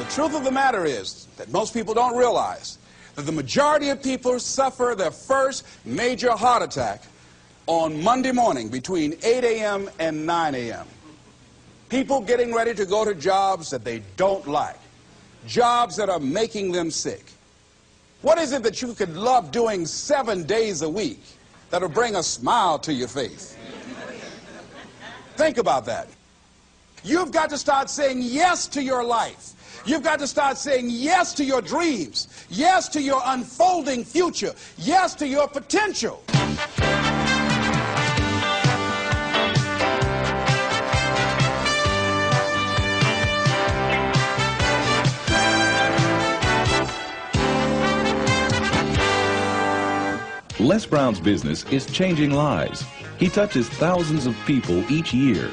The truth of the matter is that most people don't realize that the majority of people suffer their first major heart attack on Monday morning between 8 a.m. and 9 a.m. People getting ready to go to jobs that they don't like, jobs that are making them sick. What is it that you could love doing 7 days a week that'll bring a smile to your face? Think about that. You've got to start saying yes to your life. You've got to start saying yes to your dreams, yes to your unfolding future, yes to your potential. Les Brown's business is changing lives. He touches thousands of people each year.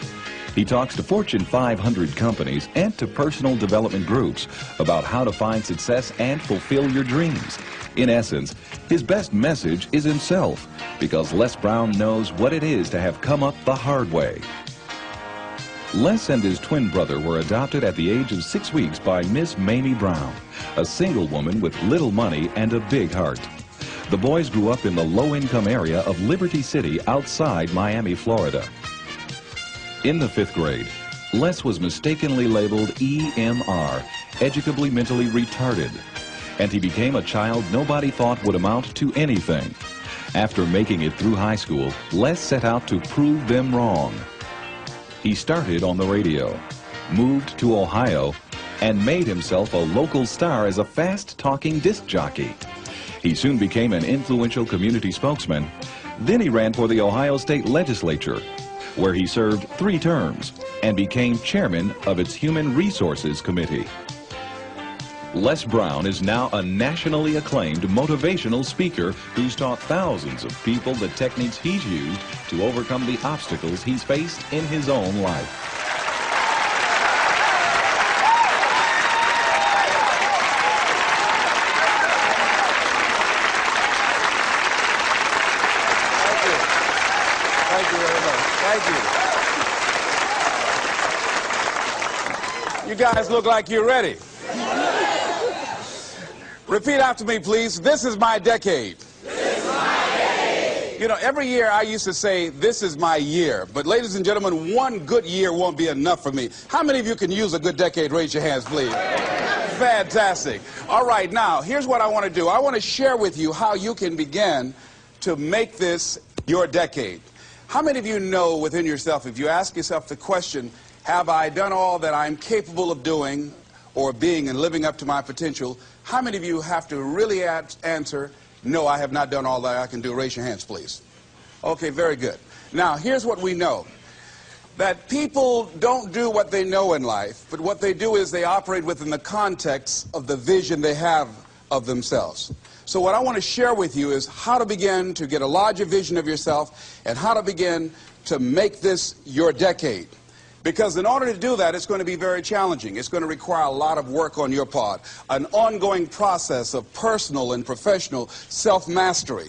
He talks to Fortune 500 companies and to personal development groups about how to find success and fulfill your dreams. In essence, his best message is himself, because Les Brown knows what it is to have come up the hard way. Les and his twin brother were adopted at the age of 6 weeks by Miss Mamie Brown, a single woman with little money and a big heart. The boys grew up in the low-income area of Liberty City outside Miami, Florida. In the 5th grade, Les was mistakenly labeled EMR, educably mentally retarded, and he became a child nobody thought would amount to anything. After making it through high school, Les set out to prove them wrong. He started on the radio, moved to Ohio, and made himself a local star as a fast-talking disc jockey. He soon became an influential community spokesman. Then he ran for the Ohio State Legislature, where he served 3 terms and became chairman of its Human Resources Committee. Les Brown is now a nationally acclaimed motivational speaker who's taught thousands of people the techniques he's used to overcome the obstacles he's faced in his own life. You guys look like you're ready. Repeat after me, please. This is my decade. This is my decade. You know, every year I used to say, this is my year. But ladies and gentlemen, one good year won't be enough for me. How many of you can use a good decade? Raise your hands, please. Fantastic. All right, now, here's what I want to do. I want to share with you how you can begin to make this your decade. How many of you know within yourself, if you ask yourself the question, have I done all that I'm capable of doing or being and living up to my potential? How many of you have to really answer, no, I have not done all that I can do? Raise your hands, please. Okay, very good. Now, here's what we know. That people don't do what they know in life, but what they do is they operate within the context of the vision they have of themselves. So what I want to share with you is how to begin to get a larger vision of yourself and how to begin to make this your decade. Because in order to do that, it's going to be very challenging. It's going to require a lot of work on your part, an ongoing process of personal and professional self-mastery.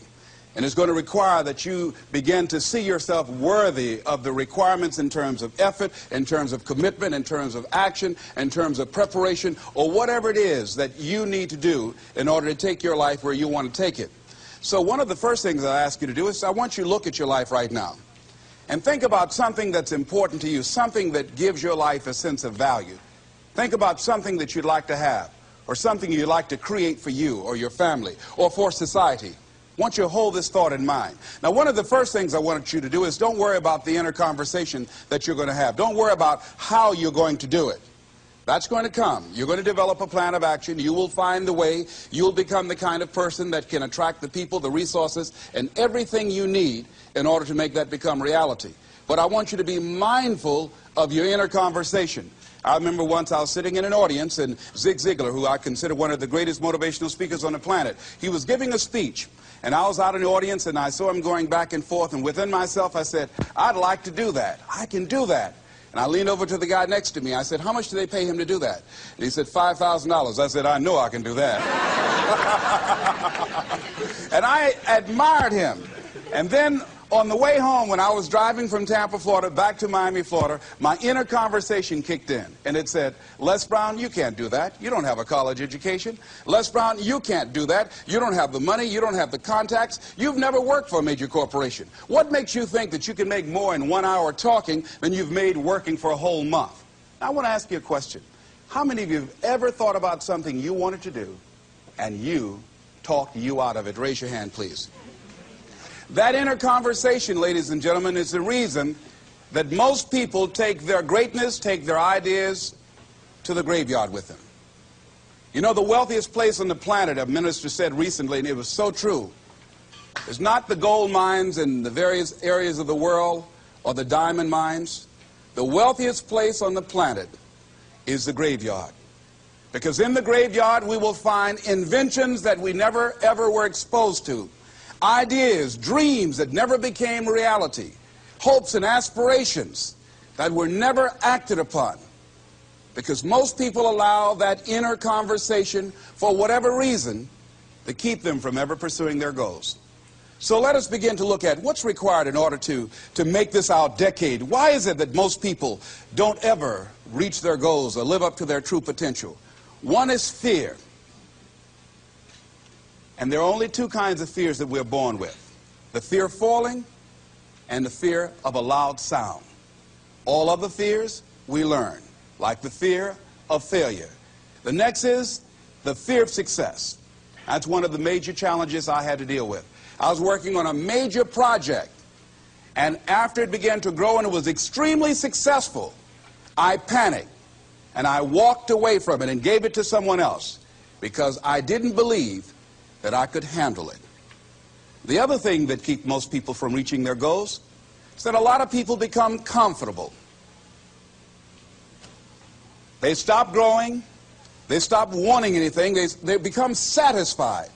And it's going to require that you begin to see yourself worthy of the requirements in terms of effort, in terms of commitment, in terms of action, in terms of preparation, or whatever it is that you need to do in order to take your life where you want to take it. So one of the first things I ask you to do is I want you to look at your life right now. And think about something that's important to you, something that gives your life a sense of value. Think about something that you'd like to have, or something you'd like to create for you or your family or for society. I want you to hold this thought in mind. Now, one of the first things I want you to do is don't worry about the inner conversation that you're going to have. Don't worry about how you're going to do it. That's going to come. You're going to develop a plan of action. You will find the way. You'll become the kind of person that can attract the people, the resources, and everything you need in order to make that become reality. But I want you to be mindful of your inner conversation. I remember once I was sitting in an audience, and Zig Ziglar, who I consider one of the greatest motivational speakers on the planet, he was giving a speech. And I was out in the audience, and I saw him going back and forth, and within myself I said, I'd like to do that. I can do that. And I leaned over to the guy next to me. I said, how much do they pay him to do that? And he said, $5,000. I said, I know I can do that. And I admired him. And then On the way home, when I was driving from Tampa, Florida, back to Miami, Florida, my inner conversation kicked in. And it said, Les Brown, you can't do that. You don't have a college education. Les Brown, you can't do that. You don't have the money. You don't have the contacts. You've never worked for a major corporation. What makes you think that you can make more in 1 hour talking than you've made working for a whole month? Now, I want to ask you a question. How many of you have ever thought about something you wanted to do and you talked you out of it? Raise your hand, please. That inner conversation, ladies and gentlemen, is the reason that most people take their greatness, take their ideas to the graveyard with them. You know, the wealthiest place on the planet, a minister said recently, and it was so true, is not the gold mines in the various areas of the world or the diamond mines. The wealthiest place on the planet is the graveyard. Because in the graveyard we will find inventions that we never ever were exposed to. Ideas, dreams that never became reality, hopes and aspirations that were never acted upon. Because most people allow that inner conversation, for whatever reason, to keep them from ever pursuing their goals. So let us begin to look at what's required in order to make this our decade. Why is it that most people don't ever reach their goals or live up to their true potential? One is fear. And there are only two kinds of fears that we're born with. The fear of falling and the fear of a loud sound. All other fears we learn, like the fear of failure. The next is the fear of success. That's one of the major challenges I had to deal with. I was working on a major project, and after it began to grow and it was extremely successful, I panicked and I walked away from it and gave it to someone else because I didn't believe that I could handle it. The other thing that keeps most people from reaching their goals is that a lot of people become comfortable. They stop growing. They stop wanting anything. They become satisfied.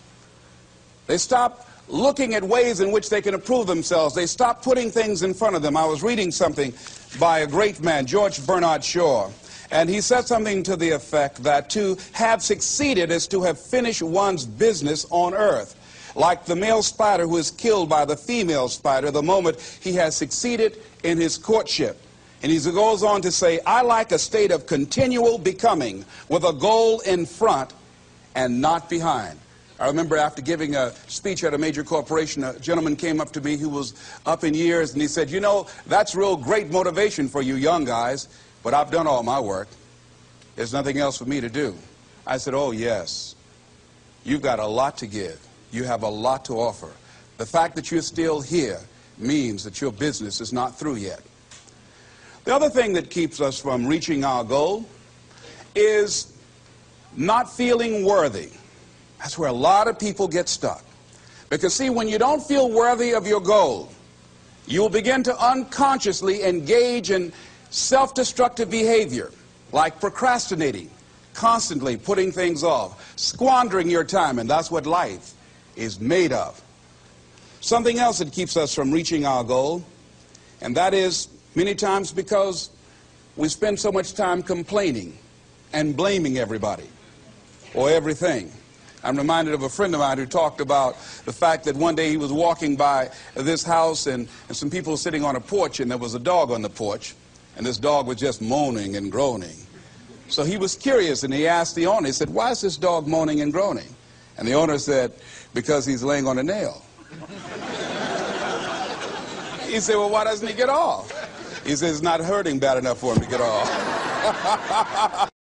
They stop looking at ways in which they can improve themselves. They stop putting things in front of them. I was reading something by a great man, George Bernard Shaw, and he said something to the effect that to have succeeded is to have finished one's business on earth. Like the male spider who is killed by the female spider the moment he has succeeded in his courtship. And he goes on to say, I like a state of continual becoming with a goal in front and not behind. I remember after giving a speech at a major corporation, a gentleman came up to me who was up in years, and he said, you know, that's real great motivation for you young guys, but I've done all my work. There's nothing else for me to do. I said, oh, yes. You've got a lot to give. You have a lot to offer. The fact that you're still here means that your business is not through yet. The other thing that keeps us from reaching our goal is not feeling worthy. That's where a lot of people get stuck. Because, see, when you don't feel worthy of your goal, you will begin to unconsciously engage in self-destructive behavior, like procrastinating, constantly putting things off, squandering your time, and that's what life is made of. Something else that keeps us from reaching our goal, and that is many times because we spend so much time complaining and blaming everybody or everything. I'm reminded of a friend of mine who talked about the fact that one day he was walking by this house and some people were sitting on a porch, and there was a dog on the porch, and this dog was just moaning and groaning. So he was curious, and he asked the owner, he said, why is this dog moaning and groaning? And the owner said, because he's laying on a nail. He said, well, why doesn't he get off? He says, it's not hurting bad enough for him to get off.